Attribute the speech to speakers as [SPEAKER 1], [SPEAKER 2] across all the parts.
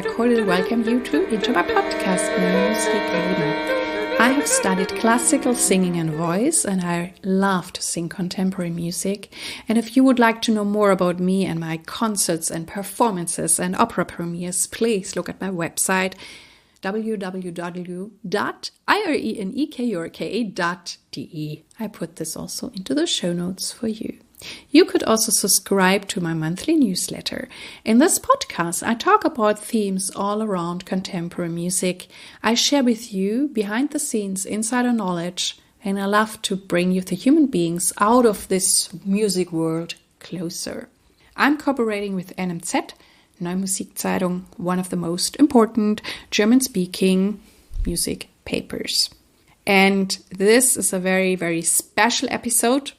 [SPEAKER 1] I cordially welcome you into my podcast, Neue, musik, leben. I have studied classical singing and voice, and I love to sing contemporary music. And if you would like to know more about me and my concerts and performances and opera premieres, please look at my website, www.irenekurka.de. I put this also into the show notes for you. You could also subscribe to my monthly newsletter. In this podcast, I talk about themes all around contemporary music. I share with you behind the scenes insider knowledge, and I love to bring you the human beings out of this music world closer. I'm cooperating with NMZ, Neue Musikzeitung, one of the most important German-speaking music papers. And this is a very, very special episode.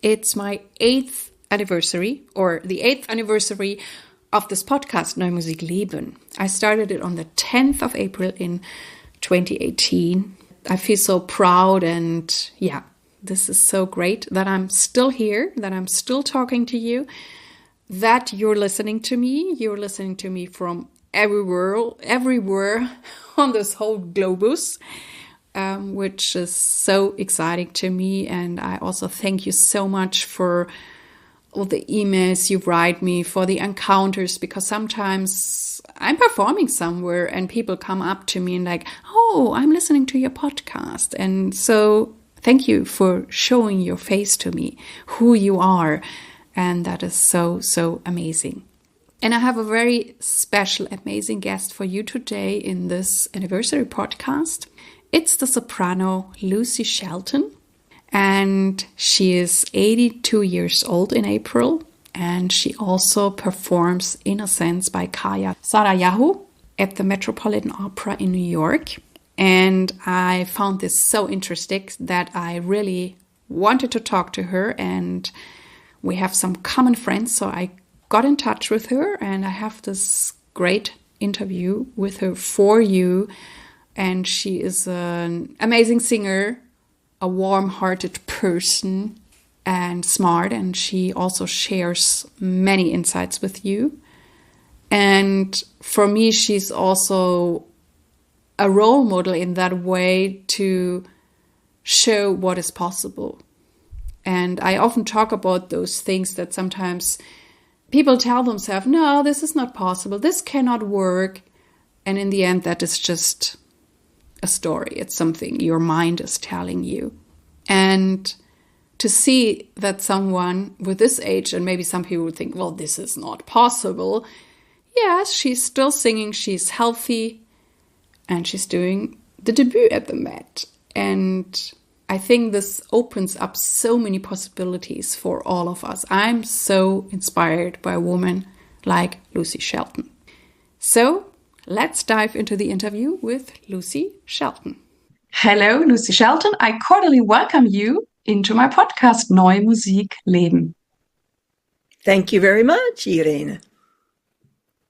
[SPEAKER 1] It's my 8th anniversary, or the 8th anniversary of this podcast, Neue, musik, leben. I started it on the 10th of April in 2018. I feel so proud, and this is so great that I'm still here, that I'm still talking to you, that you're listening to me. You're listening to me from everywhere on this whole globus. Which is so exciting to me. And I also thank you so much for all the emails you write me, for the encounters, because sometimes I'm performing somewhere and people come up to me and like, oh, I'm listening to your podcast. And so thank you for showing your face to me, who you are. And that is so, so amazing. And I have a very special, amazing guest for you today in this anniversary podcast. It's the soprano Lucy Shelton, and she is 82 years old in April, and she also performs Innocence by Kaija Saariaho at the Metropolitan Opera in New York. And I found this so interesting that I really wanted to talk to her, and we have some common friends, so I got in touch with her, and I have this great interview with her for you. And she is an amazing singer, a warm-hearted person, and smart. And she also shares many insights with you. And for me, she's also a role model in that way to show what is possible. And I often talk about those things that sometimes people tell themselves, no, this is not possible, this cannot work. And in the end, that is just a story. It's something your mind is telling you. And to see that someone with this age, and maybe some people would think, well, this is not possible. Yes, she's still singing, she's healthy, and she's doing the debut at the Met. And I think this opens up so many possibilities for all of us. I'm so inspired by a woman like Lucy Shelton. So let's dive into the interview with Lucy Shelton. Hello, Lucy Shelton. I cordially welcome you into my podcast, Neue, musik, leben.
[SPEAKER 2] Thank you very much, Irene.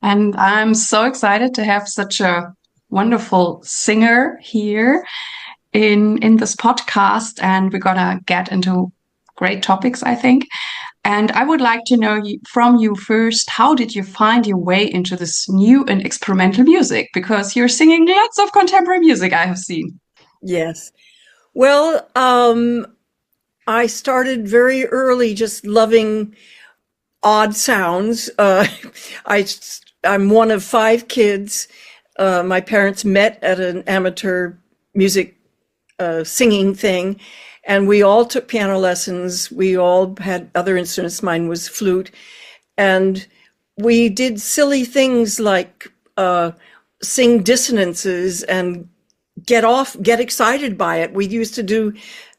[SPEAKER 1] And I'm so excited to have such a wonderful singer here in this podcast. And we're going to get into great topics, I think. And I would like to know from you first, how did you find your way into this new and experimental music? Because you're singing lots of contemporary music, I have seen.
[SPEAKER 2] Yes. Well, I started very early just loving odd sounds. I'm one of 5 kids. My parents met at an amateur music singing thing. And we all took piano lessons. We all had other instruments. Mine was flute. And we did silly things like sing dissonances and get excited by it. We used to do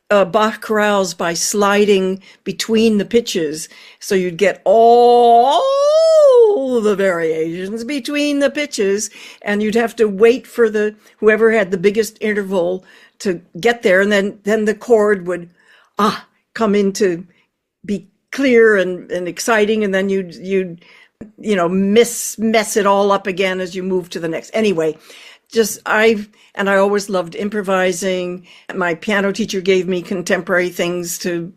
[SPEAKER 2] Bach chorales by sliding between the pitches. So you'd get all the variations between the pitches, and you'd have to wait for whoever had the biggest interval to get there, and then the chord would come in to be clear and exciting, and then you'd mess it all up again as you move to the next. Anyway, I always loved improvising. My piano teacher gave me contemporary things to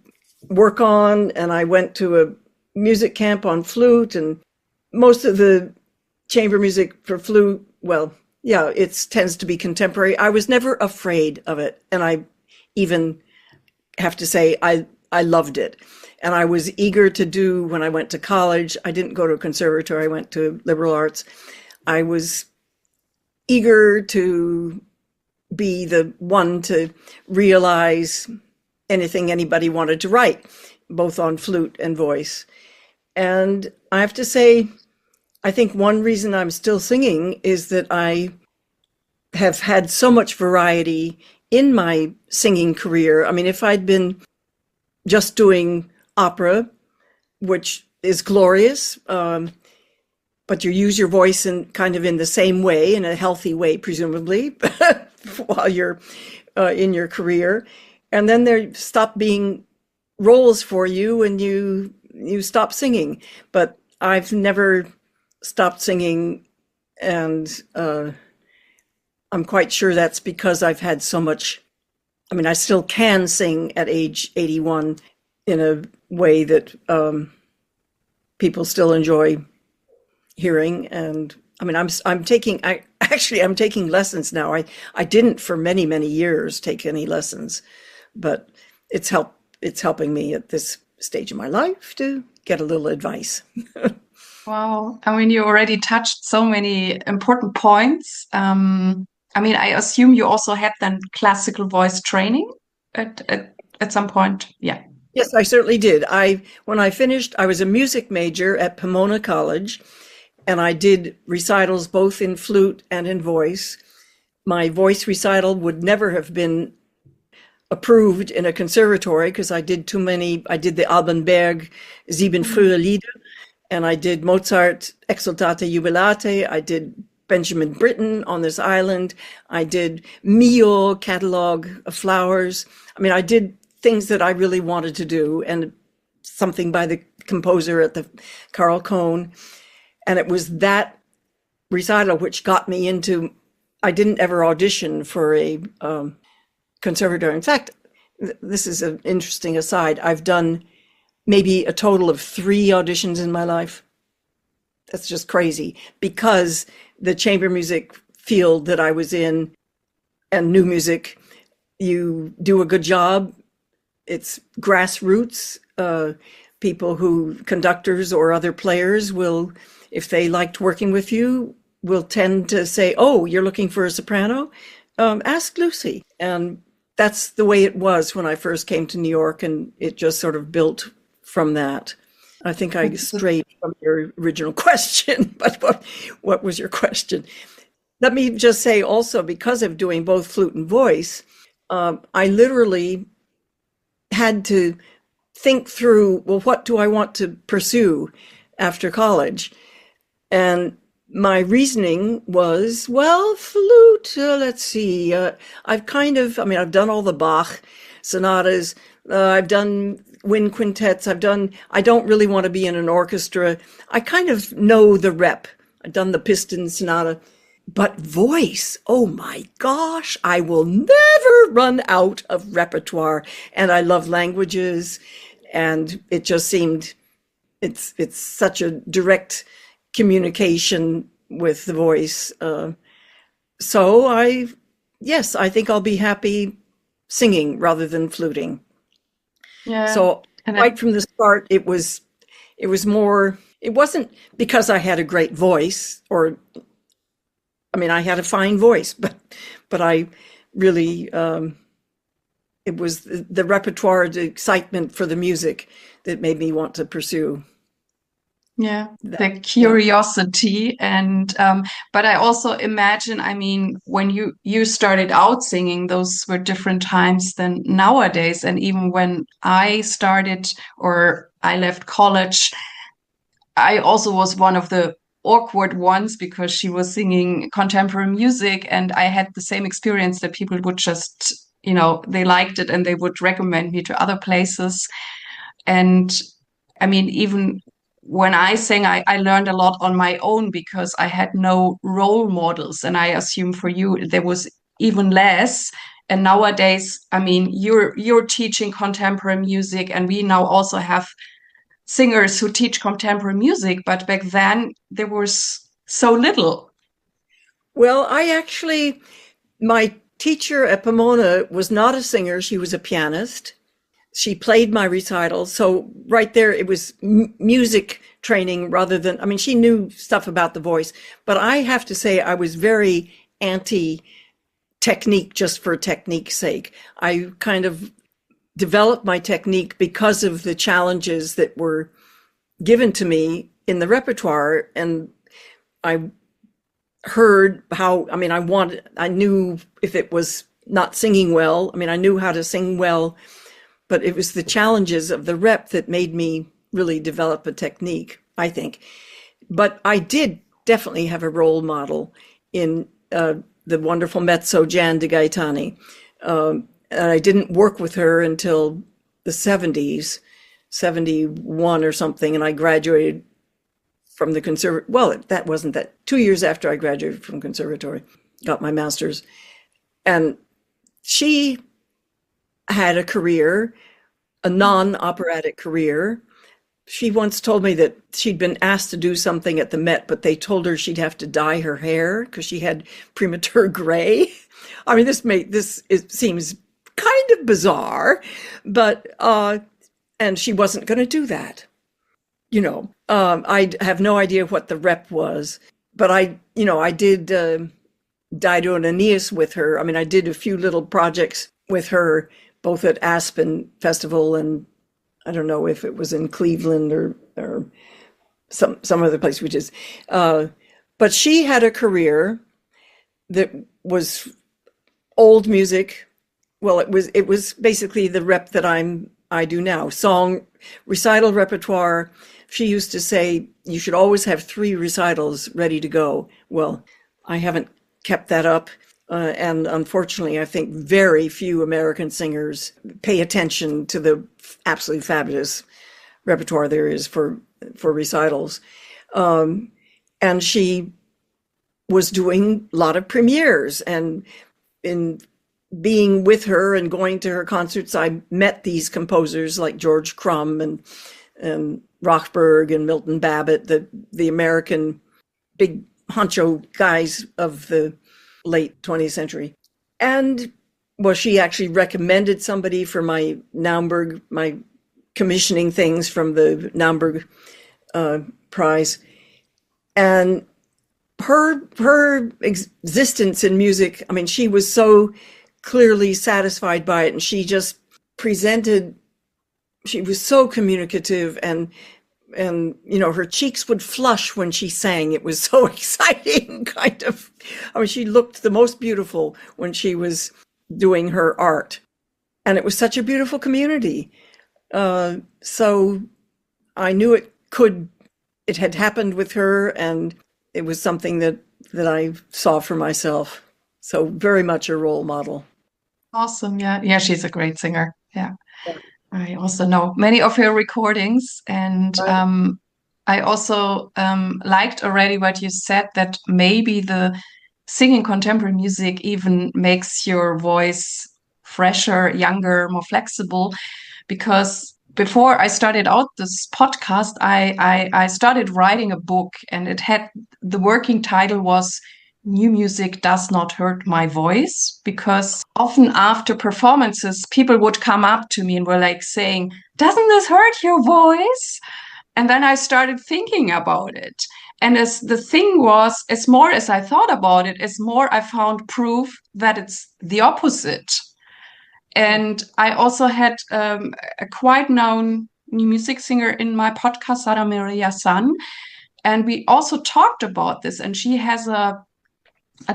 [SPEAKER 2] work on, and I went to a music camp on flute, and most of the chamber music for flute, well, yeah, it tends to be contemporary. I was never afraid of it. And I even have to say, I loved it. And I was eager to do, when I went to college, I didn't go to a conservatory, I went to liberal arts. I was eager to be the one to realize anything anybody wanted to write, both on flute and voice. And I have to say, I think one reason I'm still singing is that I have had so much variety in my singing career. I mean, if I'd been just doing opera, which is glorious, but you use your voice in kind of in the same way, in a healthy way, presumably, while you're in your career. And then there stop being roles for you and you stop singing. But I've never stopped singing, and I'm quite sure that's because I've had so much. I mean, I still can sing at age 81 in a way that people still enjoy hearing. And I mean, I'm taking lessons now. I didn't for many years take any lessons, but it's helping me at this stage of my life to get a little advice.
[SPEAKER 1] Wow. I mean, you already touched so many important points. I mean, I assume you also had then classical voice training at some point. Yeah.
[SPEAKER 2] Yes, I certainly did. When I finished, I was a music major at Pomona College, and I did recitals both in flute and in voice. My voice recital would never have been approved in a conservatory because I did too many. I did the Albenberg Sieben frühe Lieder, and I did Mozart Exultate Jubilate. I did Benjamin Britten on this island. I did Mio Catalog of Flowers. I mean, I did things that I really wanted to do, and something by the composer at the Carl Cohn. And it was that recital which got me into, I didn't ever audition for a conservatory. In fact, this is an interesting aside. I've done maybe a total of 3 auditions in my life. That's just crazy, because the chamber music field that I was in and new music, you do a good job. It's grassroots. Conductors or other players will, if they liked working with you, will tend to say, oh, you're looking for a soprano? Ask Lucy. And that's the way it was when I first came to New York, and it just sort of built from that. I think I strayed from your original question, but what was your question? Let me just say also, because of doing both flute and voice, I literally had to think through, well, what do I want to pursue after college? And my reasoning was, well, flute, let's see. I've done all the Bach sonatas. I've done wind quintets. I don't really want to be in an orchestra. I kind of know the rep. I've done the piston sonata. But voice, oh my gosh, I will never run out of repertoire. And I love languages. And it just seemed, it's such a direct communication with the voice. So I think I'll be happy singing rather than fluting.
[SPEAKER 1] Yeah.
[SPEAKER 2] So right from the start, it was more, it wasn't because I had a great voice, or, I mean, I had a fine voice, but I really, it was the repertoire, the excitement for the music that made me want to pursue.
[SPEAKER 1] Yeah, the curiosity. And but I also imagine, I mean, when you started out singing, those were different times than nowadays. And even when I started, or I left college, I also was one of the awkward ones, because she was singing contemporary music, and I had the same experience that people would just, they liked it and they would recommend me to other places. And I mean, even when I sang, I learned a lot on my own, because I had no role models. And I assume for you, there was even less. And nowadays, I mean, you're teaching contemporary music, and we now also have singers who teach contemporary music. But back then, there was
[SPEAKER 3] so little?
[SPEAKER 2] Well, my teacher at Pomona was not a singer. She was a pianist. She played my recitals. So right there, it was music training rather than, I mean, she knew stuff about the voice, but I have to say I was very anti technique just for technique's sake. I kind of developed my technique because of the challenges that were given to me in the repertoire. And I heard how, I mean, I knew if it was not singing well, I mean, I knew how to sing well, but it was the challenges of the rep that made me really develop a technique, I think. But I did definitely have a role model in the wonderful mezzo Jan de Gaetani. And I didn't work with her until the 70s, 71 or something, and I graduated from the conservatory. Well, that wasn't that. 2 years after I graduated from conservatory, got my master's. And she had a career, a non-operatic career. She once told me that she'd been asked to do something at the Met, but they told her she'd have to dye her hair because she had premature gray. I mean, it seems kind of bizarre, but and she wasn't going to do that. I have no idea what the rep was, but I did Dido and Aeneas with her. I mean, I did a few little projects with her, both at Aspen Festival and I don't know if it was in Cleveland or some other place, but she had a career that was old music. Well, it was basically the rep that I do now, song recital repertoire. She used to say, you should always have 3 recitals ready to go. Well, I haven't kept that up. And unfortunately, I think very few American singers pay attention to the absolutely fabulous repertoire there is for recitals. And she was doing a lot of premieres, and in being with her and going to her concerts, I met these composers like George Crumb and Rochberg and Milton Babbitt, the American big honcho guys of the late 20th century. And well, she actually recommended somebody for my Naumburg, my commissioning things from the Naumburg prize. And her existence in music, I mean, she was so clearly satisfied by it, and she just presented, she was so communicative, and her cheeks would flush when she sang. It was so exciting, kind of. I mean, she looked the most beautiful when she was doing her art, and it was such a beautiful community. So I knew it had happened with her, and it was something that I saw for myself. So very much a role model.
[SPEAKER 3] Awesome. Yeah, she's a great singer. Yeah. I also know many of her recordings, and I also liked already what you said, that maybe the singing contemporary music even makes your voice fresher, younger, more flexible. Because before I started out this podcast, I started writing a book, and the working title was New Music Does Not Hurt My Voice, because often after performances, people would come up to me and were like saying, doesn't this hurt your voice? And then I started thinking about it. And as the thing was, as more as I thought about it, as more I found proof that it's the opposite. And I also had a quite known new music singer in my podcast, Sara Maria San. And we also talked about this, and she has a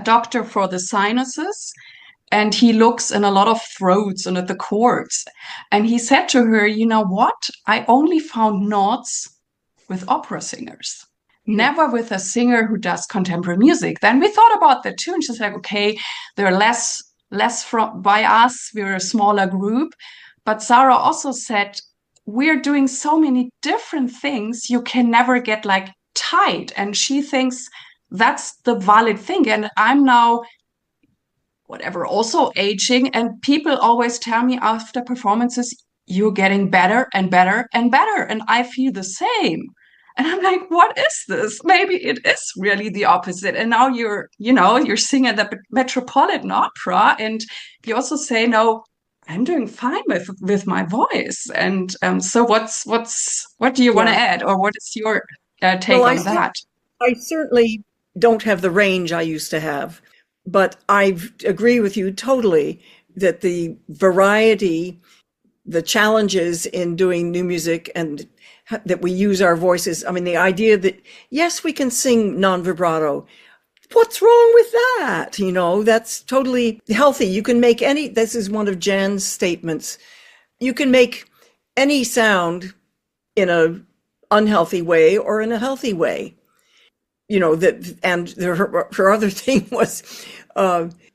[SPEAKER 3] doctor for the sinuses, and he looks in a lot of throats and at the chords. And he said to her, you know what? I only found notes with opera singers, never with a singer who does contemporary music. Then we thought about that too. And she's like, okay, there are less by us. We're a smaller group. But Sarah also said, we're doing so many different things. You can never get like tight. And she thinks that's the valid thing. And I'm now, whatever, also aging. And people always tell me after performances, you're getting better and better and better. And I feel the same. And I'm like, what is this? Maybe it is really the opposite. And now you're singing at the Metropolitan Opera, and you also say, no, I'm doing fine with my voice. And so what do you want to
[SPEAKER 2] Yeah.
[SPEAKER 3] add, or what is your take
[SPEAKER 2] Well,
[SPEAKER 3] on that?
[SPEAKER 2] I certainly don't have the range I used to have, but I agree with you totally that the variety, the challenges in doing new music, and that we use our voices. I mean, the idea that, yes, we can sing non-vibrato. What's wrong with that? That's totally healthy. You can make this is one of Jan's statements. You can make any sound in a unhealthy way or in a healthy way. And her other thing was,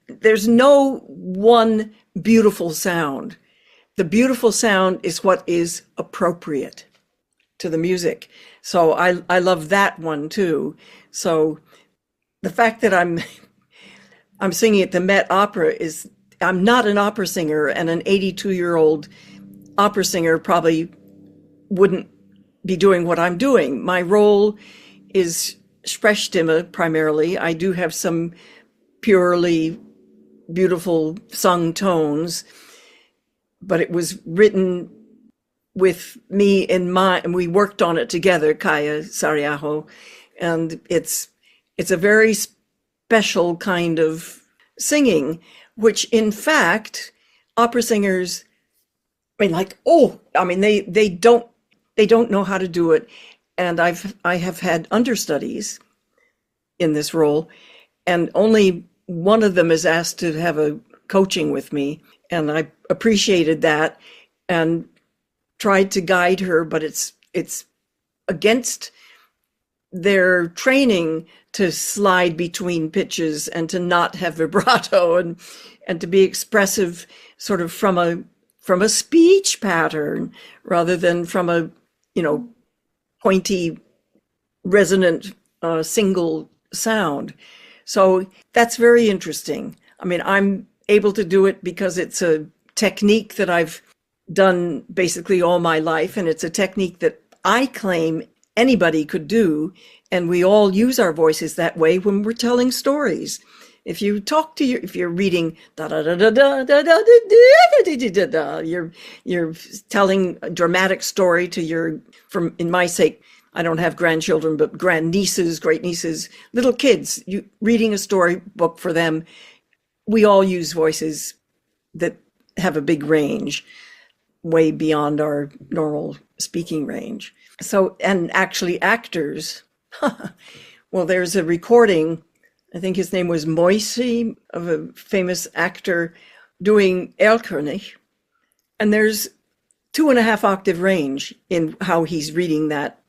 [SPEAKER 2] there's no one beautiful sound. The beautiful sound is what is appropriate to the music. So I love that one too. So the fact that I'm singing at the Met Opera I'm not an opera singer, and an 82-year-old opera singer probably wouldn't be doing what I'm doing. My role is Sprechstimme primarily. I do have some purely beautiful sung tones, but it was written with me in mind, and we worked on it together, Kaija Saariaho, and it's a very special kind of singing, which in fact opera singers, they don't know how to do it. And I have had understudies in this role, and only one of them is asked to have a coaching with me, and I appreciated that and tried to guide her, but it's against their training to slide between pitches and to not have vibrato and to be expressive sort of from a speech pattern rather than from a pointy resonant single sound. So that's very interesting. I mean, I'm able to do it because it's a technique that I've done basically all my life, and it's a technique that I claim anybody could do, and we all use our voices that way when we're telling stories. If you talk to if you're reading da da da da da da da da da da, you're telling a dramatic story to in my sake, I don't have grandchildren, but grandnieces, great nieces, little kids, you reading a storybook for them. We all use voices that have a big range, way beyond our normal speaking range. So, and actually actors, well, there's a recording, I think his name was Moisi, of a famous actor doing Erlkönig, and there's 2.5 octave range in how he's reading that,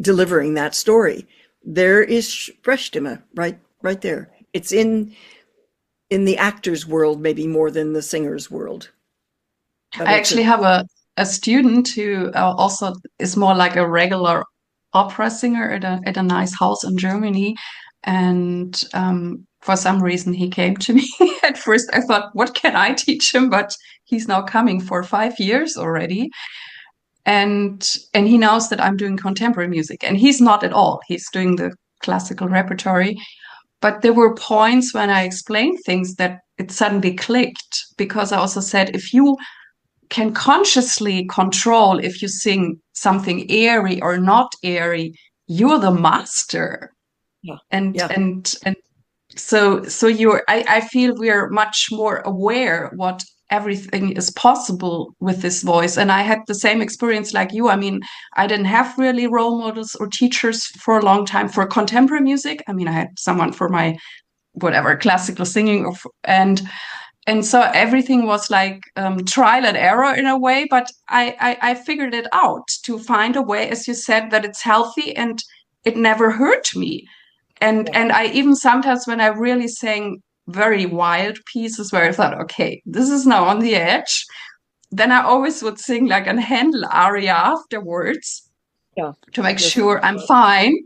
[SPEAKER 2] delivering that story. There is Sprechstimme right there. It's in the actor's world, maybe more than the singer's world. But
[SPEAKER 3] I actually have a student who also is more like a regular opera singer at a nice house in Germany. And for some reason, he came to me. At first, I thought, what can I teach him? But he's now coming for 5 years already. And he knows that I'm doing contemporary music. And he's not at all. He's doing the classical repertory. But there were points when I explained things that it suddenly clicked, because I also said, if you can consciously control if you sing something airy or not airy, you're the master.
[SPEAKER 2] Yeah.
[SPEAKER 3] And so I feel we're much more aware what everything is possible with this voice. And I had the same experience like you. I mean, I didn't have really role models or teachers for a long time for contemporary music. I mean, I had someone for my whatever classical singing and so everything was like trial and error in a way, but I figured it out to find a way, as you said, that it's healthy and it never hurt me. And I even sometimes when I really sang very wild pieces where I thought, okay, this is now on the edge, then I always would sing like a Handel aria afterwards to make sure I'm fine.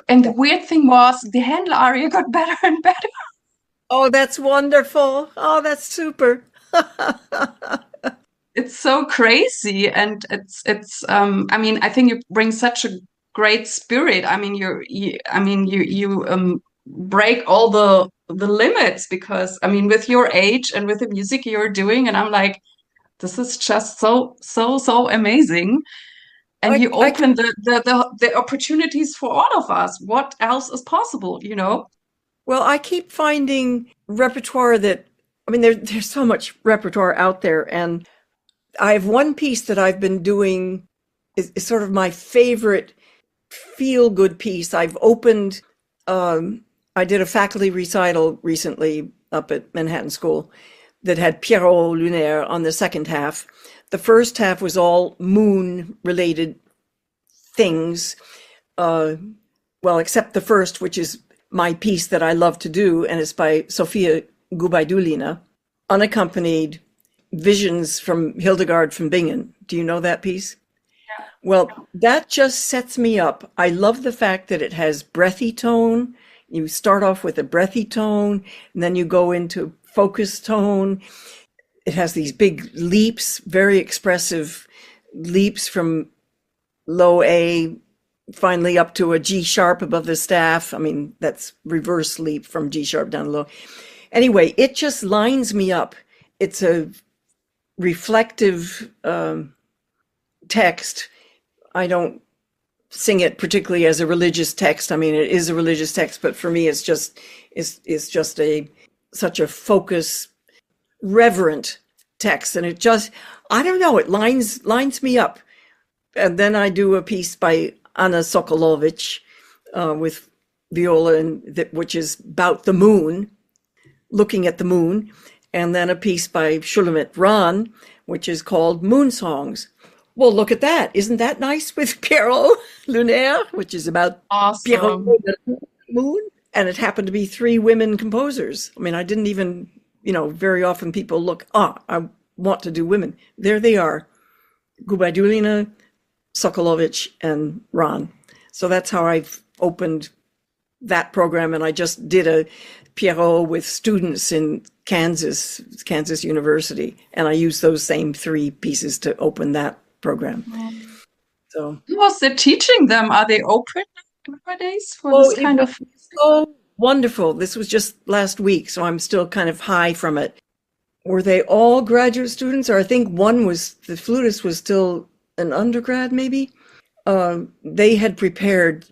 [SPEAKER 3] And the weird thing was the Handel aria got better and better.
[SPEAKER 2] Oh, that's wonderful. Oh, that's super.
[SPEAKER 3] It's so crazy. And it's I mean, I think you bring such a great spirit. I mean, you break all the limits, because I mean, with your age and with the music you're doing, and I'm like, this is just so amazing. And you open the opportunities for all of us. What else is possible, you know?
[SPEAKER 2] Well, I keep finding repertoire that, I mean, there's so much repertoire out there. And I have one piece that I've been doing is sort of my favorite feel-good piece. I've opened, I did a faculty recital recently up at Manhattan School that had Pierrot Lunaire on the second half. The first half was all moon-related things, well, except the first, which is my piece that I love to do, and it's by Sofia Gubaidulina, unaccompanied visions from Hildegard von Bingen. Do you know that piece?
[SPEAKER 3] Yeah.
[SPEAKER 2] Well, that just sets me up. I love the fact that it has breathy tone. You start off with a breathy tone, and then you go into focus tone. It has these big leaps, very expressive leaps from low A, finally up to a G sharp above the staff. I mean, that's reverse leap from G sharp down to low. Anyway, it just lines me up. It's a reflective text. I don't sing it particularly as a religious text. I mean, it is a religious text, but for me, it's just such a focus, reverent text, and it just, I don't know, it lines me up. And then I do a piece by Anna Sokolovic with viola, which is about the moon, looking at the moon, and then a piece by Shulamit Ran, which is called Moon Songs. Well, look at that. Isn't that nice, with Pierrot Lunaire, which is about
[SPEAKER 3] Awesome.
[SPEAKER 2] Pierrot the moon? And it happened to be 3 women composers. I mean, I didn't even, very often people look, I want to do women. There they are, Gubaidulina, Sokolovic, and Ran. So that's how I've opened that program. And I just did a Pierrot with students in Kansas University. And I used those same 3 pieces to open that program. So
[SPEAKER 3] Who was it teaching them? Are they open nowadays for this kind of?
[SPEAKER 2] So wonderful. This was just last week, so I'm still kind of high from it. Were they all graduate students? Or I think the flutist was still an undergrad, maybe. They had prepared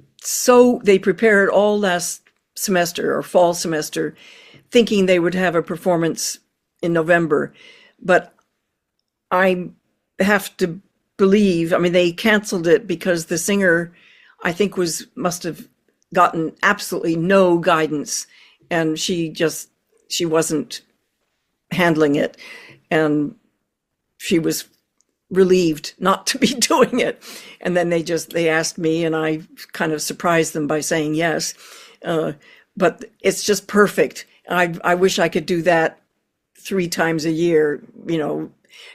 [SPEAKER 2] all last semester or fall semester, thinking they would have a performance in November. But I have to believe, I mean, they canceled it because the singer, I think, must have gotten absolutely no guidance, and she wasn't handling it, and she was relieved not to be doing it. And then they asked me, and I kind of surprised them by saying yes. But it's just perfect. I wish I could do that 3 times a year,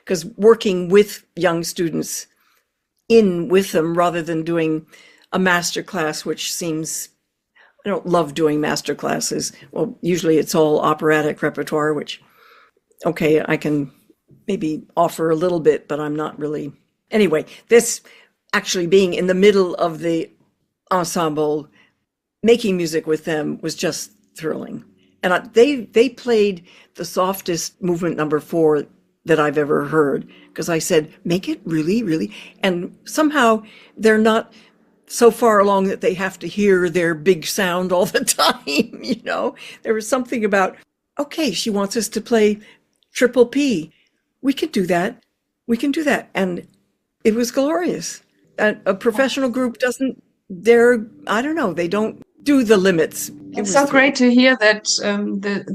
[SPEAKER 2] because working with young students with them rather than doing a master class, which seems, I don't love doing master classes. Well, usually it's all operatic repertoire, which, okay, I can maybe offer a little bit, but I'm not really. Anyway, this actually being in the middle of the ensemble, making music with them was just thrilling. And they played the softest movement number 4 that I've ever heard, because I said, make it really, really, and somehow they're not so far along that they have to hear their big sound all the time. There was something about, okay, she wants us to play triple P. We can do that. And it was glorious. A professional group I don't know, they don't do the limits.
[SPEAKER 3] It's so great to hear that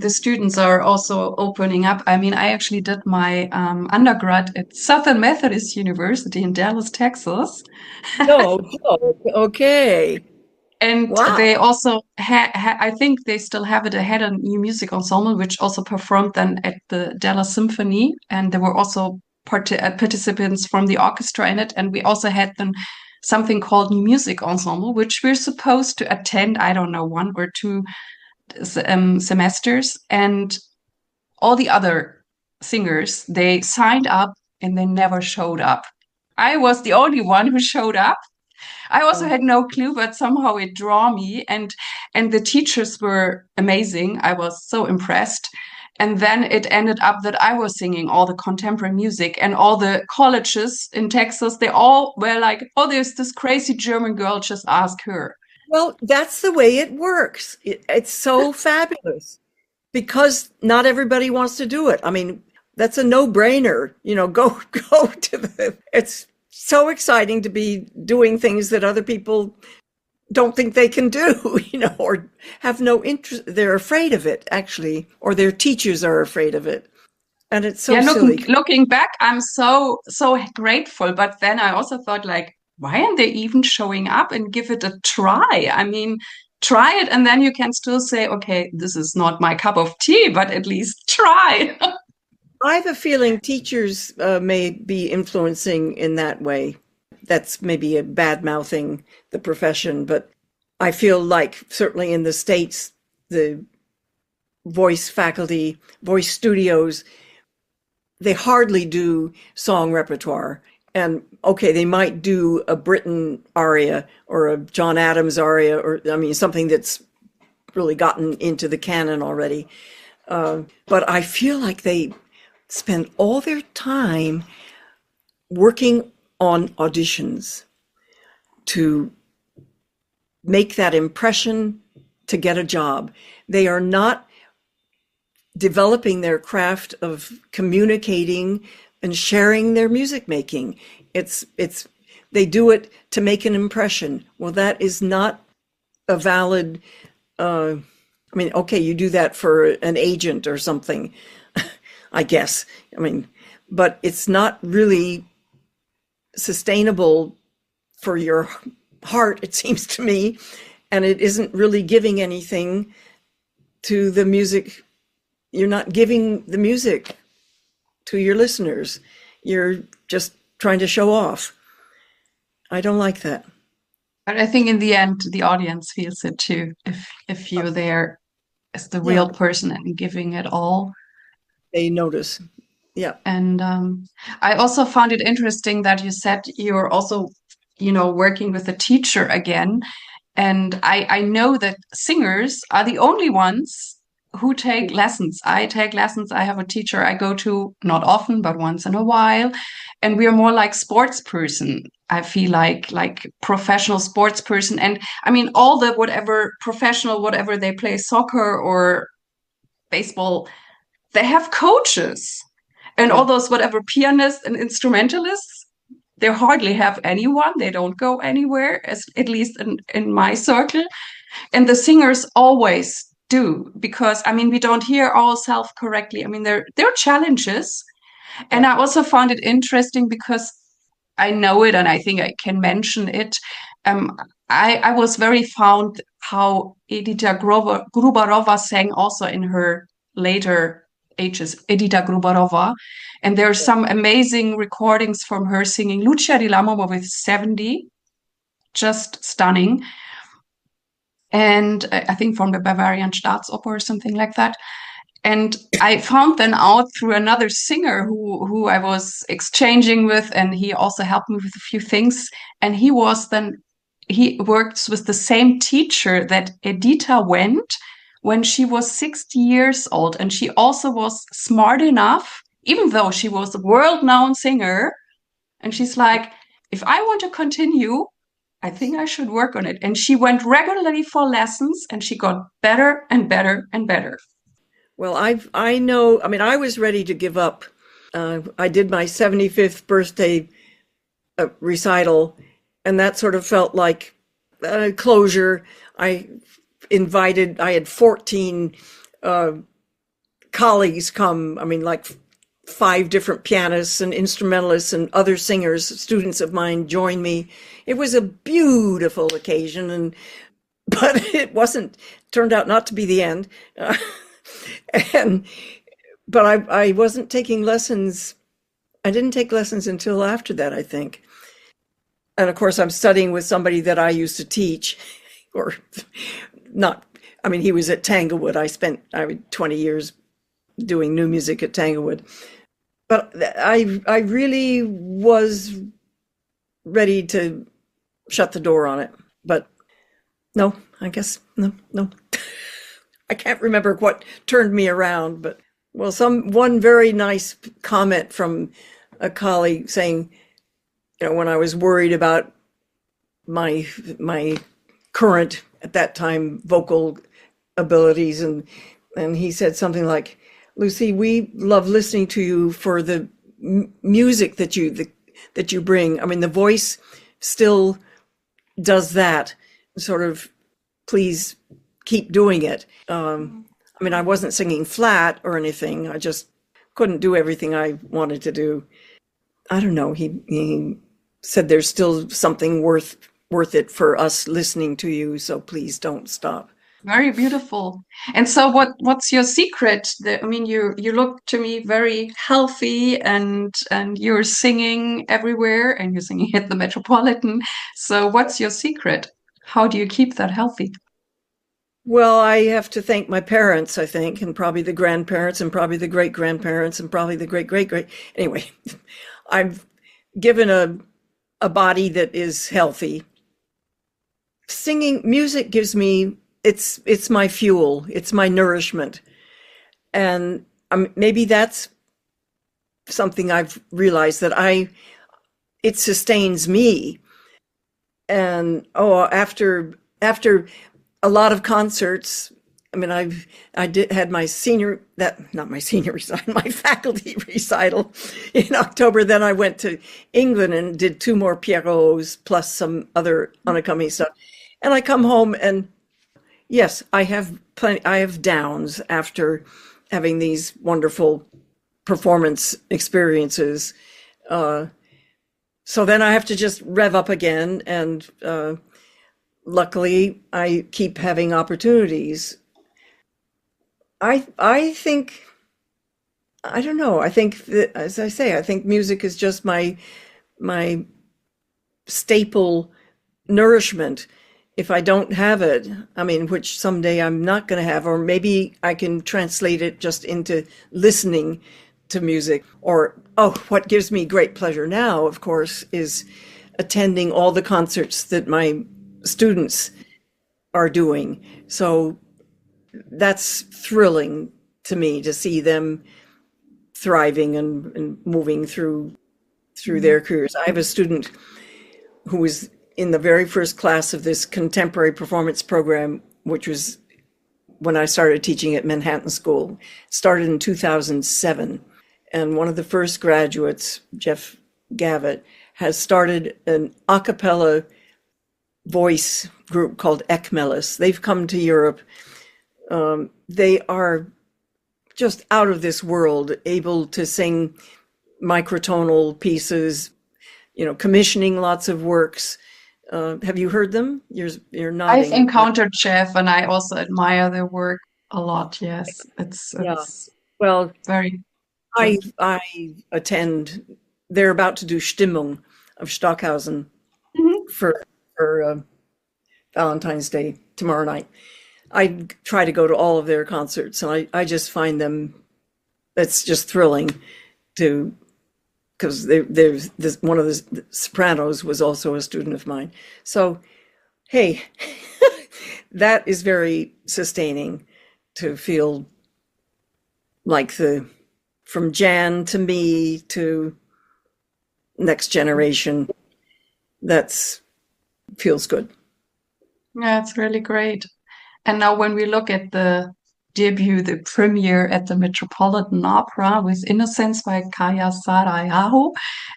[SPEAKER 3] the students are also opening up. I mean, I actually did my undergrad at Southern Methodist University in Dallas, Texas.
[SPEAKER 2] Oh, okay.
[SPEAKER 3] And
[SPEAKER 2] wow.
[SPEAKER 3] They also I think they still have it. They had a new music ensemble, which also performed then at the Dallas Symphony. And there were also participants from the orchestra in it. And we also had then something called New Music Ensemble, which we're supposed to attend, I don't know, 1 or 2 semesters. And all the other singers, they signed up and they never showed up. I was the only one who showed up. I also had no clue, but somehow it drew me, and the teachers were amazing. I was so impressed. And then it ended up that I was singing all the contemporary music, and all the colleges in Texas, they all were like, oh, there's this crazy German girl, just ask her.
[SPEAKER 2] Well, that's the way it works. It's so fabulous because not everybody wants to do it. I mean, that's a no-brainer. Go to it's so exciting to be doing things that other people don't think they can do, or have no interest. They're afraid of it, actually, or their teachers are afraid of it. And it's so silly.
[SPEAKER 3] Looking back, I'm so grateful. But then I also thought, like, why aren't they even showing up and give it a try? I mean, try it, and then you can still say, okay, this is not my cup of tea, but at least try.
[SPEAKER 2] I have a feeling teachers may be influencing in that way. That's maybe a bad-mouthing the profession, but I feel like certainly in the States, the voice faculty, voice studios, they hardly do song repertoire. And okay, they might do a Britten aria or a John Adams aria, or something that's really gotten into the canon already. But I feel like they spend all their time working on auditions to make that impression to get a job. They are not developing their craft of communicating and sharing their music making. They do it to make an impression. Well, that is not a valid, okay, you do that for an agent or something, I guess. But it's not really sustainable for your heart, it seems to me, and it isn't really giving anything to the music. You're not giving the music to your listeners. You're just trying to show off. I don't like that.
[SPEAKER 3] But I think in the end, the audience feels it too. If you're there as the real person and giving it all,
[SPEAKER 2] they notice. Yeah.
[SPEAKER 3] And I also found it interesting that you said you're also, working with a teacher again. And I know that singers are the only ones who take lessons. I take lessons. I have a teacher I go to, not often, but once in a while. And we are more like sports person. I feel like professional sports person. And all the whatever they play, soccer or baseball, they have coaches. And all those whatever pianists and instrumentalists, they hardly have anyone. They don't go anywhere, at least in my circle. And the singers always do, because we don't hear ourselves correctly. There are challenges. And I also found it interesting because I know it and I think I can mention it. I was very found how Edita Grubarova sang also in her later ages, Edita Grubarova. And there are some amazing recordings from her singing Lucia di Lammermoor with 70, just stunning. And I think from the Bavarian Staatsoper or something like that. And I found then out through another singer who I was exchanging with, and he also helped me with a few things. And he works with the same teacher that Edita went when she was 60 years old. And she also was smart enough, even though she was a world-known singer. And she's like, if I want to continue, I think I should work on it. And she went regularly for lessons, and she got better and better and better.
[SPEAKER 2] Well, I know, I was ready to give up. I did my 75th birthday recital, and that sort of felt like closure. I had 14 colleagues come, like 5 different pianists and instrumentalists and other singers, students of mine, joined me. It was a beautiful occasion, but it turned out not to be the end. But I wasn't taking lessons. I didn't take lessons until after that, I think. And of course, I'm studying with somebody that I used to teach, or not. He was at Tanglewood. I spent 20 years doing new music at Tanglewood. But I really was ready to shut the door on it. But no, I guess no. I can't remember what turned me around, but well, one very nice comment from a colleague saying, when I was worried about my current at that time vocal abilities, and he said something like, "Lucy, we love listening to you for the music that you bring. I mean, the voice still does that. Sort of, please keep doing it." I mean, I wasn't singing flat or anything. I just couldn't do everything I wanted to do. I don't know. He said there's still something worth it for us listening to you. So please don't stop.
[SPEAKER 3] Very beautiful. And so what's your secret? I mean, you look to me very healthy, and you're singing everywhere, and you're singing at the Metropolitan. So what's your secret? How do you keep that healthy?
[SPEAKER 2] Well, I have to thank my parents, I think, and probably the grandparents, and probably the great-grandparents, and probably the great-great-great. Anyway, I've given a body that is healthy. Singing music gives me, it's my fuel, it's my nourishment. And maybe that's something I've realized, that it sustains me. And after a lot of concerts, I mean, had my my faculty recital in October. Then I went to England and did 2 more Pierrots plus some other unaccompanied stuff. And I come home, and yes, I have downs after having these wonderful performance experiences. So then I have to just rev up again, and luckily I keep having opportunities. I think, I don't know, I think that, as I say, I think music is just my staple nourishment. If I don't have it, I mean, which someday I'm not going to have, or maybe I can translate it just into listening to music. Or, what gives me great pleasure now, of course, is attending all the concerts that my students are doing. So that's thrilling to me, to see them thriving and moving through their careers. I have a student who was in the very first class of this contemporary performance program, which was when I started teaching at Manhattan School. It started in 2007. And one of the first graduates, Jeff Gavitt, has started an a cappella voice group called Ekmelis. They've come to Europe. They are just out of this world, able to sing microtonal pieces, commissioning lots of works. Have you heard them? You're nodding.
[SPEAKER 3] I've encountered Jeff, and I also admire their work a lot. Yes, it's
[SPEAKER 2] well,
[SPEAKER 3] very.
[SPEAKER 2] I attend. They're about to do Stimmung of Stockhausen for Valentine's Day tomorrow night. I try to go to all of their concerts, and I just find them, it's just thrilling because there's one of the sopranos was also a student of mine. So, hey, that is very sustaining, to feel like from Jan to me to next generation. Feels good.
[SPEAKER 3] Yeah, it's really great. And now when we look at the debut, the premiere at the Metropolitan Opera with Innocence by Kaija Saariaho,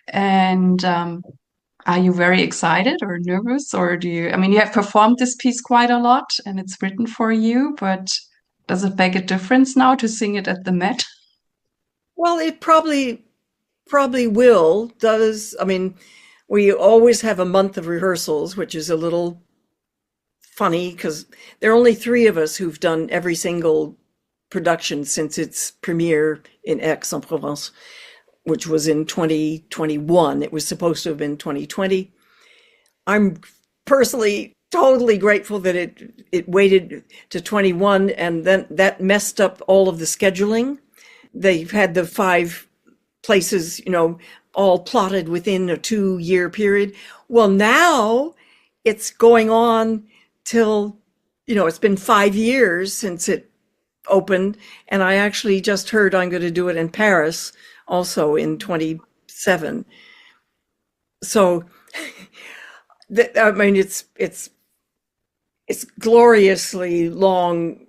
[SPEAKER 3] and are you very excited or nervous, or you have performed this piece quite a lot and it's written for you, but does it make a difference now to sing it at the Met?
[SPEAKER 2] Well, it probably will. We always have a month of rehearsals, which is a little funny because there are only 3 of us who've done every single production since its premiere in Aix-en-Provence, which was in 2021. It was supposed to have been 2020. I'm personally totally grateful that it waited to 21, and then that messed up all of the scheduling. They've had the 5 places, all plotted within a 2-year period. Well, now it's going on till, it's been 5 years since it opened. And I actually just heard I'm going to do it in Paris also in 27. So, I mean, it's gloriously long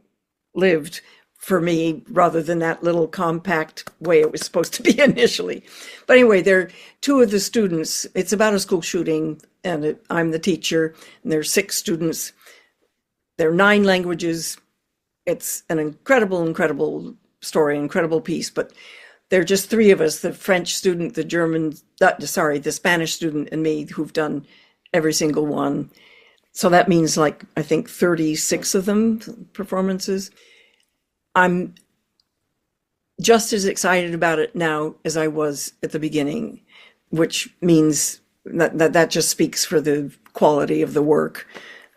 [SPEAKER 2] lived for me, rather than that little compact way it was supposed to be initially. But anyway, they're two of the students. It's about a school shooting, and I'm the teacher, and there's 6 students. There are 9 languages. It's an incredible story, incredible piece, but there are just 3 of us, the French student, the Spanish student, and me, who've done every single one. So that means, like, I think 36 of them performances. I'm just as excited about it now as I was at the beginning, which means that just speaks for the quality of the work.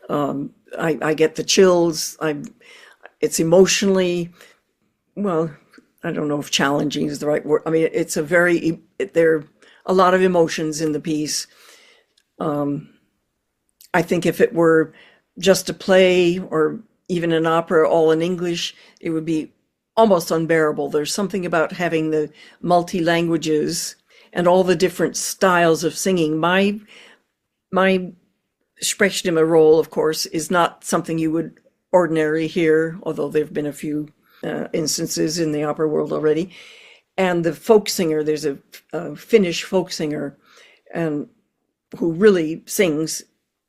[SPEAKER 2] I get the chills. It's emotionally, well, I don't know if challenging is the right word. I mean, there are a lot of emotions in the piece. I think if it were just a play or even an opera all in English, it would be almost unbearable. There's something about having the multi-languages and all the different styles of singing. My Sprechstimme role, of course, is not something you would ordinarily hear, although there have been a few instances in the opera world already. And the folk singer, there's a Finnish folk singer, and who really sings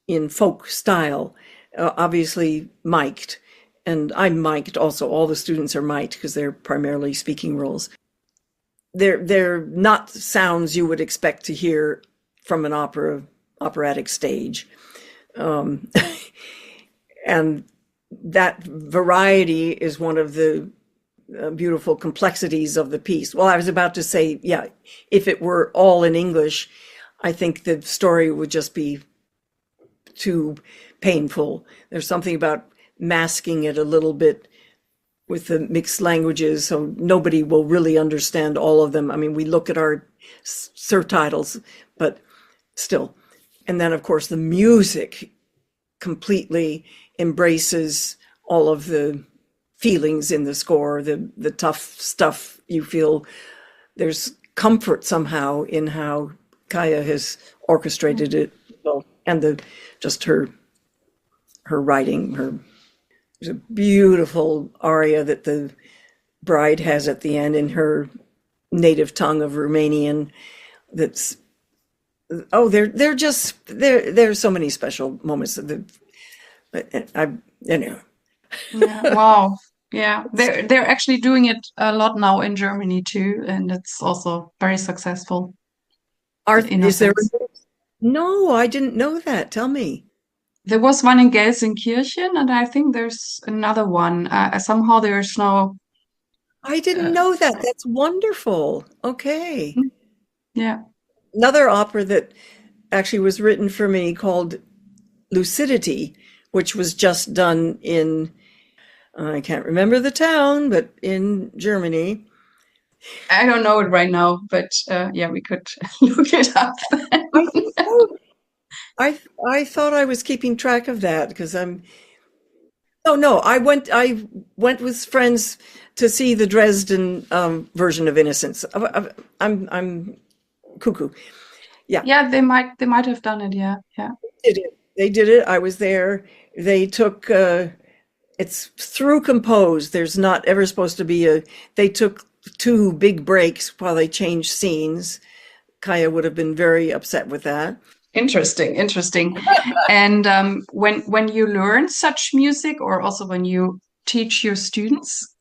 [SPEAKER 2] in folk style, obviously mic'd. And I'm mic'd also. All the students are mic'd because they're primarily speaking roles. They're not sounds you would expect to hear from an operatic stage. And that variety is one of the beautiful complexities of the piece. Well, I was about to say, yeah, if it were all in English, I think the story would just be too painful. There's something about masking it a little bit with the mixed languages, so nobody will really understand all of them. I mean, we look at our surtitles, but still. And then, of course, the music completely embraces all of the feelings in the score, the tough stuff you feel. There's comfort somehow in how Kaija has orchestrated it, and her writing. There's a beautiful aria that the bride has at the end in her native tongue of Romanian. There's so many special moments. Anyway.
[SPEAKER 3] Yeah, wow. Yeah, they're actually doing it a lot now in Germany too, and it's also very successful.
[SPEAKER 2] No, I didn't know that. Tell me.
[SPEAKER 3] There was one in Gelsenkirchen, and I think there's another one. Somehow there's now.
[SPEAKER 2] I didn't know that. That's wonderful. Okay.
[SPEAKER 3] Yeah.
[SPEAKER 2] Another opera that actually was written for me called Lucidity, which was just done in, I can't remember the town, but in Germany.
[SPEAKER 3] I don't know it right now, but yeah, we could look it up.
[SPEAKER 2] I think so. I thought I was keeping track of that because no, I went with friends to see the Dresden version of Innocence. I'm cuckoo. Yeah.
[SPEAKER 3] Yeah, they might have done it. Yeah.
[SPEAKER 2] They did it. I was there. They took it's through composed. There's not ever supposed to be they took 2 big breaks while they changed scenes. Kaija would have been very upset with that.
[SPEAKER 3] Interesting. And when you learn such music, or also when you teach your students,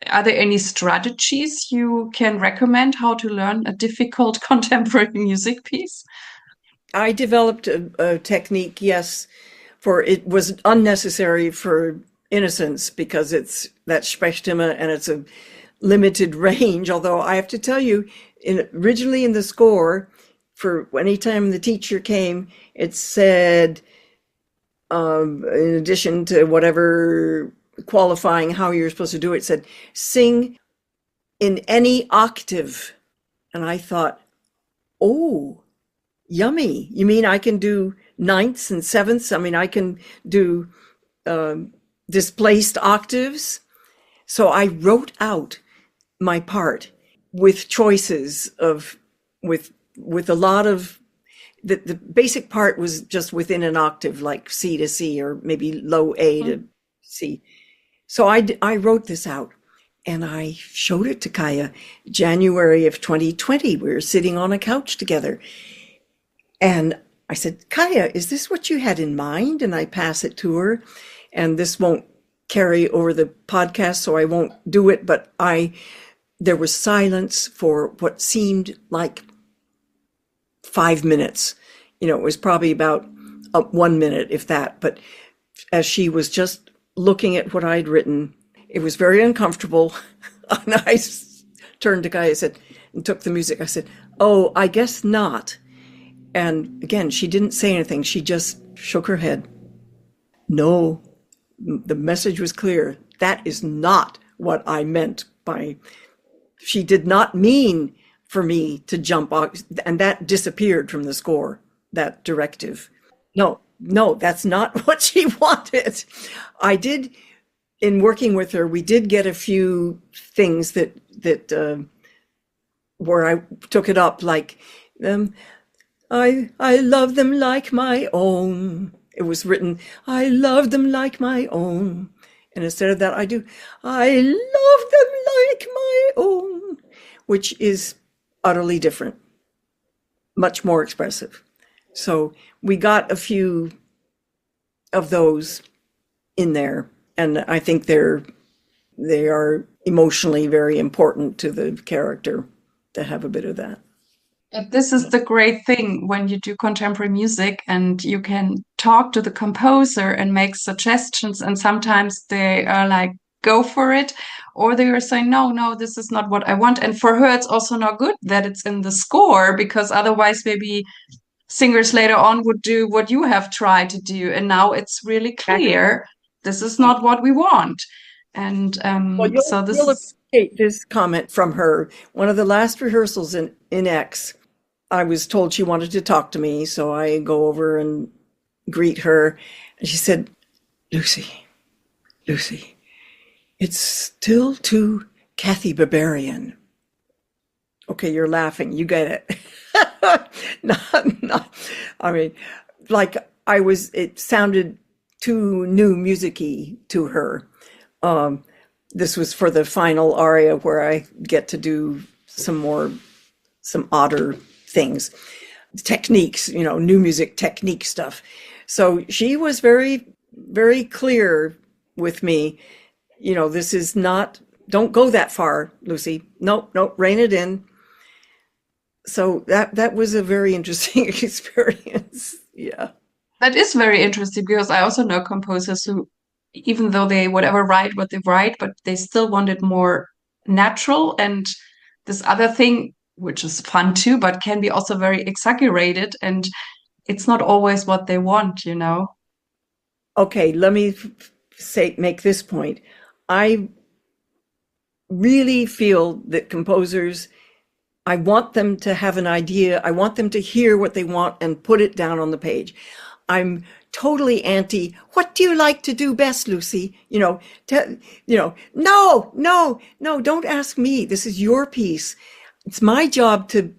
[SPEAKER 3] are there any strategies you can recommend how to learn a difficult contemporary music piece?
[SPEAKER 2] I developed a technique, yes, for it was unnecessary for Innocence because it's that Sprechstimme and it's a limited range. Although I have to tell you, originally in the score, for any time the teacher came, it said, in addition to whatever qualifying how you're supposed to do it, it said, sing in any octave. And I thought, oh, yummy. You mean I can do ninths and sevenths. I mean, I can do displaced octaves. So I wrote out my part with choices with a lot of the basic part was just within an octave, like C to C or maybe low A to C. So I wrote this out and I showed it to Kaija January of 2020. We were sitting on a couch together and I said, Kaija, is this what you had in mind? And I pass it to her, and this won't carry over the podcast, so I won't do it. But there was silence for what seemed like 5 minutes. It was probably about 1 minute, if that. But as she was just looking at what I'd written, it was very uncomfortable. And I turned to Kaija and took the music. I said, oh, I guess not. And again, she didn't say anything. She just shook her head. No, the message was clear. That is not what I meant by, she did not mean for me to jump off, and that disappeared from the score, that directive. No, that's not what she wanted. I did, in working with her, we did get a few things that where I took it up, like, I love them like my own. It was written, I love them like my own. And instead of that, I love them like my own, which is utterly different, much more expressive. So we got a few of those in there. And I think they are emotionally very important to the character to have a bit of that.
[SPEAKER 3] This is the great thing when you do contemporary music and you can talk to the composer and make suggestions, and sometimes they are like, go for it, or they are saying, no, this is not what I want. And for her, it's also not good that it's in the score, because otherwise maybe singers later on would do what you have tried to do. And now it's really clear this is not what we want. And so this
[SPEAKER 2] you'll
[SPEAKER 3] is...
[SPEAKER 2] appreciate this comment from her. One of the last rehearsals in X, I was told she wanted to talk to me, so I go over and greet her. And she said, Lucy, it's still too Kathy Barbarian. Okay, you're laughing. You get it. not, I mean, like it sounded too new music-y to her. This was for the final aria where I get to do some odder things, techniques, new music technique stuff. So she was very, very clear with me. This is not, don't go that far, Lucy. Nope, rein it in. So that was a very interesting experience. Yeah.
[SPEAKER 3] That is very interesting, because I also know composers who, even though they write what they write, but they still want it more natural. And this other thing, which is fun too, but can be also very exaggerated, and it's not always what they want,
[SPEAKER 2] Okay, let me make this point. I really feel that composers, I want them to have an idea. I want them to hear what they want and put it down on the page. I'm totally anti, what do you like to do best, Lucy? No, don't ask me. This is your piece. It's my job to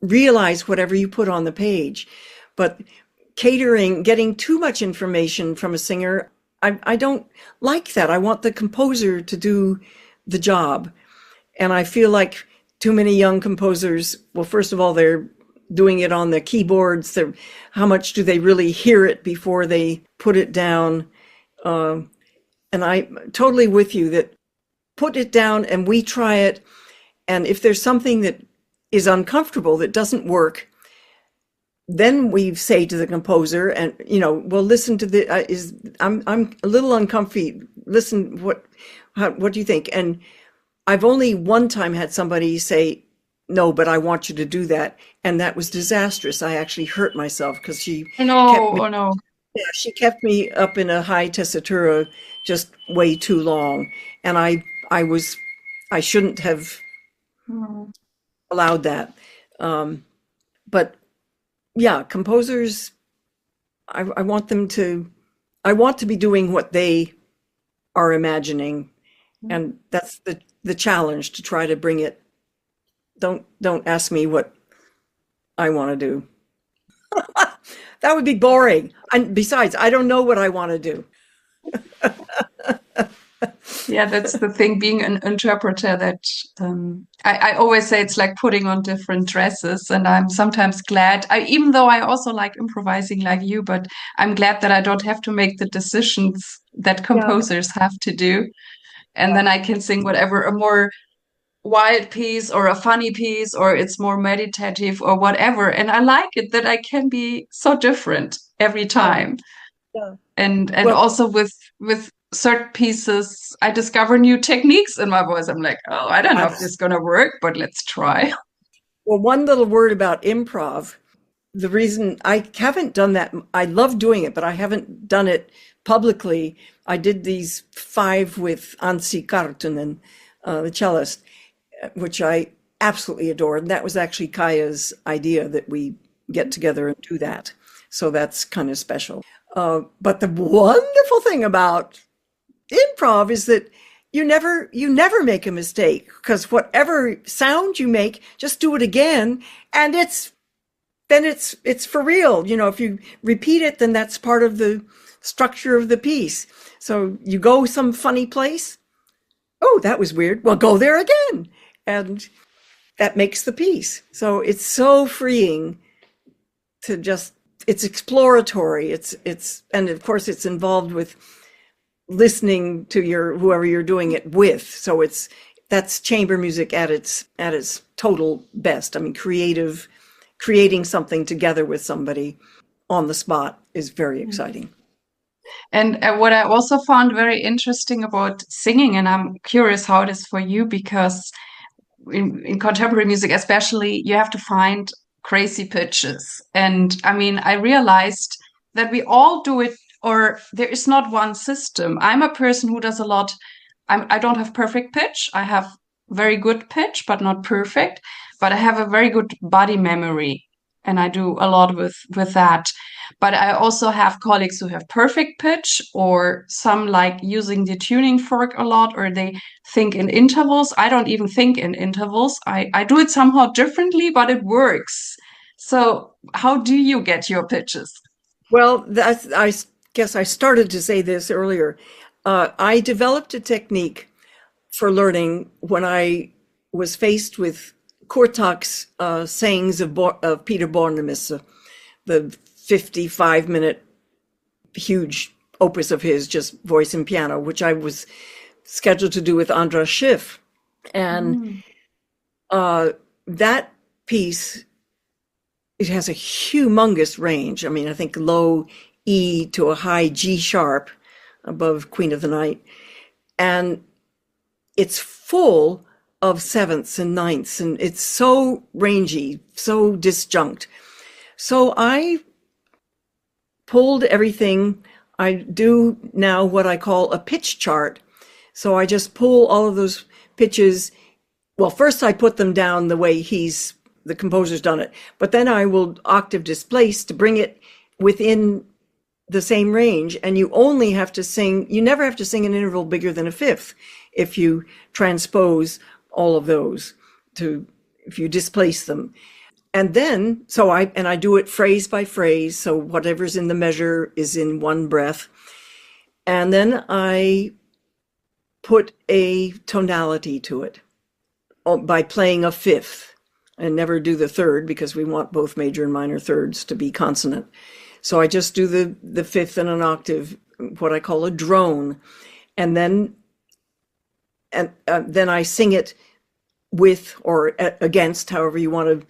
[SPEAKER 2] realize whatever you put on the page. But getting too much information from a singer, I don't like that. I want the composer to do the job. And I feel like too many young composers, well, first of all, they're doing it on the keyboards. How much do they really hear it before they put it down? And I'm totally with you that put it down and we try it. And if there's something that is uncomfortable, that doesn't work, then we say to the composer, and well, listen to I'm a little uncomfy. Listen, what do you think? And I've only one time had somebody say, no, but I want you to do that. And that was disastrous. I actually hurt myself because she she kept me up in a high tessitura just way too long. And I shouldn't have allowed that. But yeah, composers, I want them to, I want to be doing what they are imagining. And that's the challenge, to try to bring it. Don't ask me what I want to do. That would be boring. And besides, I don't know what I want to do.
[SPEAKER 3] Yeah, that's the thing, being an interpreter, that I always say it's like putting on different dresses. And I'm sometimes glad, even though I also like improvising like you, but I'm glad that I don't have to make the decisions that
[SPEAKER 2] Yeah.
[SPEAKER 3] composers have to do. And then I can sing whatever, a more wild piece or a funny piece, or it's more meditative or whatever. And I like it that I can be so different every
[SPEAKER 2] Yeah.
[SPEAKER 3] time.
[SPEAKER 2] Yeah.
[SPEAKER 3] And
[SPEAKER 2] Well,
[SPEAKER 3] also with certain pieces, I discover new techniques in my voice. I'm like, oh, I don't know if this is gonna work, but let's try.
[SPEAKER 2] well, one little word about improv. The reason I haven't done that, I love doing it, but I haven't done it publicly. I did these 5 with Anssi Kartunen, the cellist, which I absolutely adored. And that was actually Kaija's idea, that we get together and do that. So that's kind of special. But the wonderful thing about improv is that you never make a mistake, because whatever sound you make, just do it again, and it's for real. You know, if you repeat it, then that's part of the structure of the piece. So you go some funny place. Oh, that was weird. Well, go there again. And that makes the piece. So it's so freeing to just, it's exploratory. And of course it's involved with listening to whoever you're doing it with. So that's chamber music at its total best. I mean, creating something together with somebody on the spot is very exciting.
[SPEAKER 3] And what I also found very interesting about singing, and I'm curious how it is for you, because in contemporary music, especially, you have to find crazy pitches. And I mean, I realized that we all do it, or there is not one system. I'm a person who does a lot. I don't have perfect pitch. I have very good pitch, but not perfect. But I have a very good body memory, and I do a lot with that. But I also have colleagues who have perfect pitch, or some like using the tuning fork a lot, or they think in intervals. I don't even think in intervals. I do it somehow differently, but it works. So how do you get your pitches?
[SPEAKER 2] Well, I guess I started to say this earlier. I developed a technique for learning when I was faced with Kortak's sayings of Peter Bornemisza, the 55-minute huge opus of his, just voice and piano, which I was scheduled to do with Andras Schiff. And that piece, it has a humongous range. I mean, I think low E to a high G sharp above Queen of the Night. And it's full of sevenths and ninths, and it's so rangy, so disjunct. So I pulled everything. I do now what I call a pitch chart. So I just pull all of those pitches. Well, first I put them down the way the composer's done it, but then I will octave displace to bring it within the same range. And you never have to sing an interval bigger than a fifth if you transpose all of those if you displace them. And then, I do it phrase by phrase. So whatever's in the measure is in one breath. And then I put a tonality to it by playing a fifth, and never do the third, because we want both major and minor thirds to be consonant. So I just do the fifth in an octave, what I call a drone. And then I sing it with or against, however you want to,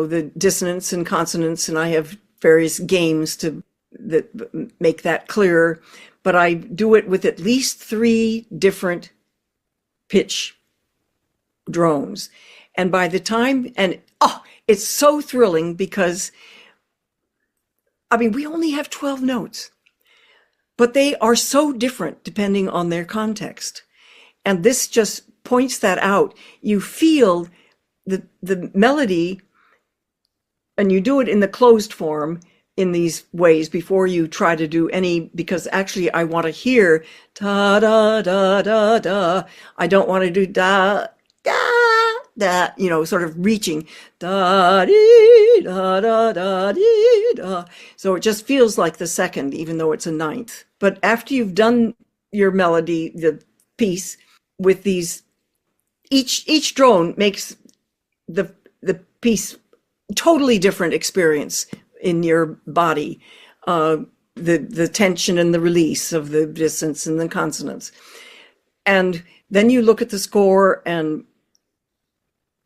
[SPEAKER 2] the dissonance and consonants, and I have various games that make that clearer. But I do it with at least 3 different pitch drones. And by the time, it's so thrilling, because, I mean, we only have 12 notes, but they are so different depending on their context. And this just points that out. You feel the melody, and you do it in the closed form, in these ways before you try to do any, because actually I want to hear da da da da da. I don't want to do da da da, you know, sort of reaching da dee da da da dee da. So it just feels like the second, even though it's a ninth. But after you've done your melody, the piece with these, each drone makes the piece totally different experience in your body, the tension and the release of the dissonance and the consonants. And then you look at the score and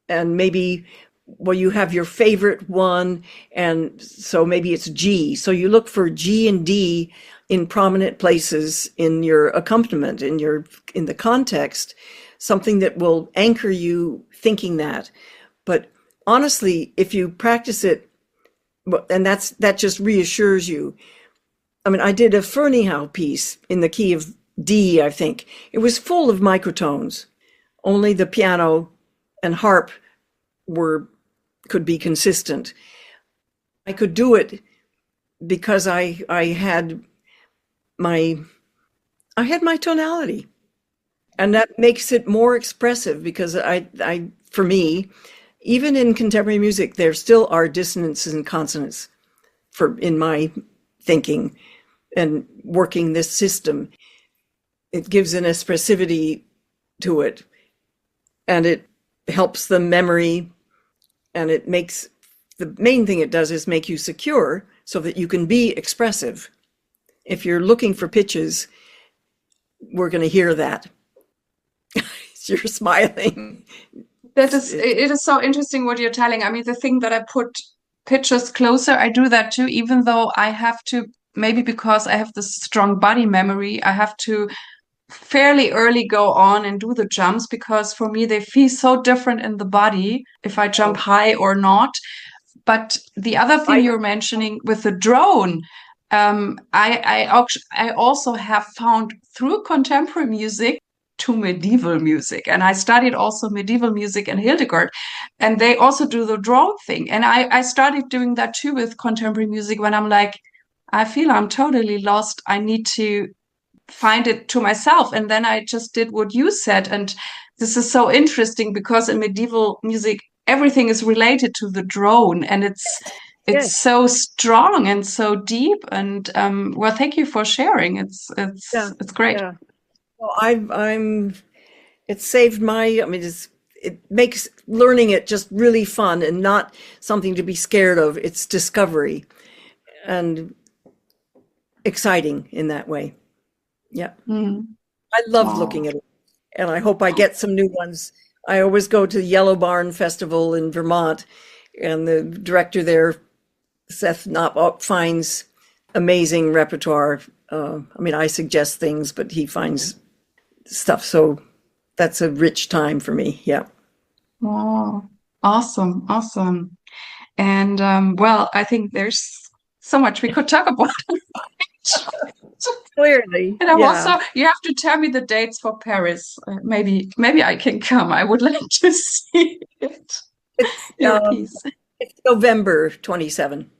[SPEAKER 2] maybe, well, you have your favorite one, and so maybe it's G. So you look for G and D in prominent places in your accompaniment, in the context, something that will anchor you thinking that. But honestly, if you practice it, and that just reassures you. I mean, I did a Ferneyhough piece in the key of D, I think. It was full of microtones. Only the piano and harp could be consistent. I could do it because I had my tonality, and that makes it more expressive, because for me, even in contemporary music, there still are dissonances and consonants in my thinking and working this system. It gives an expressivity to it, and it helps the memory, and it makes, the main thing it does is make you secure so that you can be expressive. If you're looking for pitches, we're going to hear that. You're smiling.
[SPEAKER 3] It is so interesting what you're telling. I mean, the thing that I put pictures closer, I do that too, even though I have to, maybe because I have this strong body memory, I have to fairly early go on and do the jumps, because for me, they feel so different in the body if I jump high or not. But the other thing you're mentioning with the drone, I also have found through contemporary music to medieval music. And I studied also medieval music in Hildegard, and they also do the drone thing. And I started doing that too with contemporary music when I'm like, I feel I'm totally lost. I need to find it to myself. And then I just did what you said. And this is so interesting, because in medieval music, everything is related to the drone, and it's
[SPEAKER 2] Yes.
[SPEAKER 3] so strong and so deep. And well, thank you for sharing. It's great.
[SPEAKER 2] Yeah. Well, it saved I mean, it makes learning it just really fun and not something to be scared of. It's discovery and exciting in that way. Yeah. I love looking at it, and I hope I get some new ones. I always go to the Yellow Barn Festival in Vermont, and the director there, Seth Knopp, finds amazing repertoire. I mean, I suggest things, but he finds stuff. So that's a rich time for me. Yeah.
[SPEAKER 3] Oh, awesome. Awesome. And well, I think there's so much we could talk about.
[SPEAKER 2] Clearly.
[SPEAKER 3] And I'm
[SPEAKER 2] Yeah.
[SPEAKER 3] also, you have to tell me the dates for Paris. Maybe I can come. I would like to see it. Your piece.
[SPEAKER 2] It's November 27.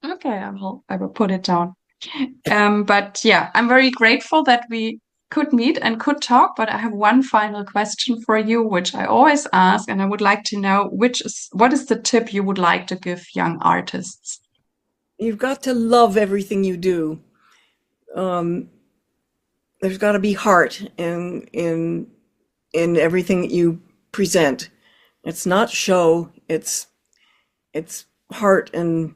[SPEAKER 3] Okay, I will put it down. But yeah, I'm very grateful that we could meet and could talk. But I have one final question for you, which I always ask, and I would like to know what is the tip you would like to give young artists?
[SPEAKER 2] You've got to love everything you do. There's got to be heart in everything that you present. It's not show. It's heart and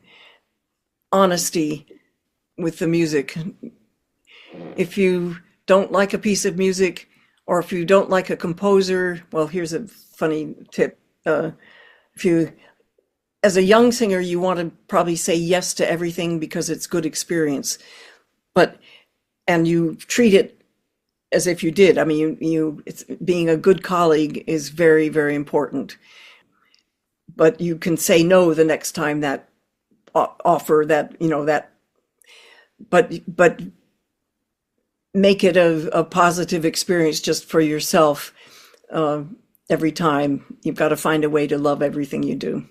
[SPEAKER 2] honesty with the music. If you don't like a piece of music, or if you don't like a composer, well, here's a funny tip. As a young singer, you want to probably say yes to everything because it's good experience, and you treat it as if you did. I mean, it's being a good colleague is very, very important. But you can say no the next time that offer that, but make it a positive experience just for yourself. Every time you've got to find a way to love everything you do.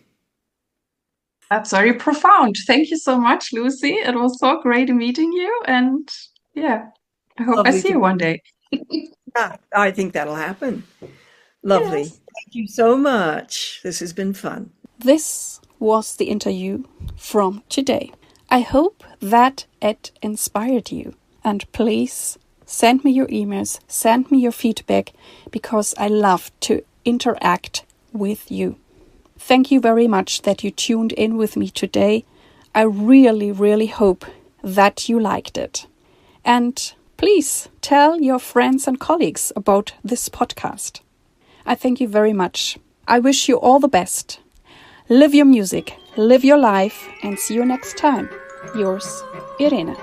[SPEAKER 3] That's very profound. Thank you so much, Lucy. It was so great meeting you. And yeah, I hope I
[SPEAKER 2] Lovely
[SPEAKER 3] see
[SPEAKER 2] to
[SPEAKER 3] you one day.
[SPEAKER 2] Yeah, I think that'll happen. Lovely.
[SPEAKER 3] Yes.
[SPEAKER 2] Thank you so much. This has been fun.
[SPEAKER 1] This was the interview from today. I hope that it inspired you. And please send me your emails, send me your feedback, because I love to interact with you. Thank you very much that you tuned in with me today. I really, really hope that you liked it. And please tell your friends and colleagues about this podcast. I thank you very much. I wish you all the best. Live your music, live your life, and see you next time. Yours, Irene.